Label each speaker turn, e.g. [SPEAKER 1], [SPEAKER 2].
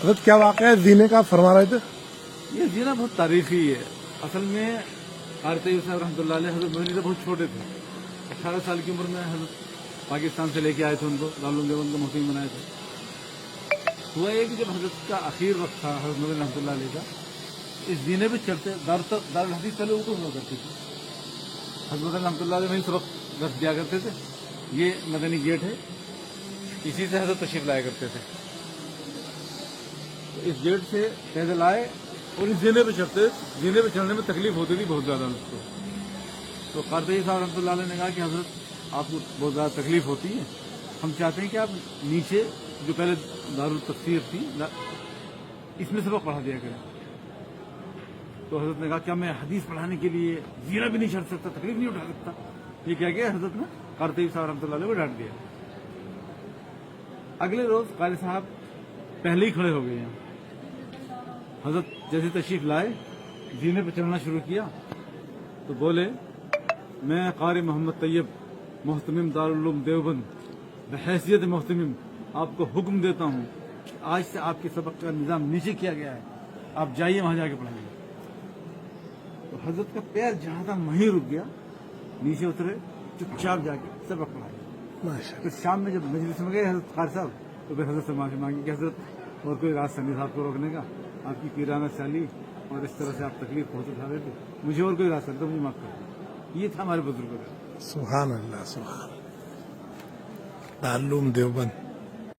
[SPEAKER 1] حضرت کیا واقعہ ہے زینے کا آپ فرما رہے تھے؟
[SPEAKER 2] یہ زینا بہت تاریخی ہے. اصل میں قاری طیب صاحب رحمۃ اللہ علیہ حضرت مدنی سے بہت چھوٹے تھے. 18 سال کی عمر میں حضرت پاکستان سے لے کے آئے تھے. ان کو دارالعلوم دیوبند کا مفتی بنائے تھے. ہوا یہ کہ جب حضرت کا آخر وقت تھا حضرت مدنی رحمۃ اللہ علیہ کا, اس زینے پہ چڑھتے دارالحدیث پہلے اوپر ہوا کرتی تھی. حضرت مدنی رحمۃ اللہ علیہ وہیں سبق درس دیا کرتے تھے. یہ مدنی گیٹ ہے, اسی سے حضرت تشریف لایا کرتے تھے. تو اس گیٹ سے پیدل آئے اور اس زینے پہ چڑھتے. زینے پہ چڑھنے میں تکلیف ہوتی تھی بہت زیادہ اس کو. تو قاری طیب صاحب رحمۃ اللہ علیہ نے کہا کہ حضرت آپ کو بہت زیادہ تکلیف ہوتی ہے, ہم چاہتے ہیں کہ آپ نیچے جو پہلے دارالتفسیر تھی اس میں سبق پڑھا دیا کریں. تو حضرت نے کہا کیا میں حدیث پڑھانے کے لیے زینا بھی نہیں چڑھ سکتا, تکلیف نہیں اٹھا سکتا؟ یہ کہہ کے حضرت نے قاری طیب صاحب رحمۃ اللہ علیہ کو ڈانٹ دیا. اگلے روز قاری صاحب پہلے ہی کھڑے ہو گئے ہیں. حضرت جیسے تشریف لائے, زینے پہ چڑھنا شروع کیا تو بولے, میں قاری محمد طیب محتمم دارالعلوم دیوبند بحیثیت محتمم آپ کو حکم دیتا ہوں کہ آج سے آپ کے سبق کا نظام نیچے کیا گیا ہے, آپ جائیے وہاں جا کے پڑھائیے. تو حضرت کا پیر جہاں تھا وہیں رک گیا, نیچے اترے, چپ چاپ جا کے سبق پڑھائے. پھر شام میں جب مجلس میں گئے حضرت قاری صاحب تو پھر حضرت سے معافی مانگی کہ حضرت اور کوئی راستہ نہیں صاحب کو روکنے کا, آپ کی پیرانہ چالی اور اس طرح سے آپ تکلیف پہنچ اٹھا رہے تھے, مجھے اور کوئی راستہ نہیں تو مجھے معاف کر دیں. یہ تھا ہمارے بزرگوں کا.
[SPEAKER 1] سبحان اللہ, سبحان. دارالعلوم دیوبند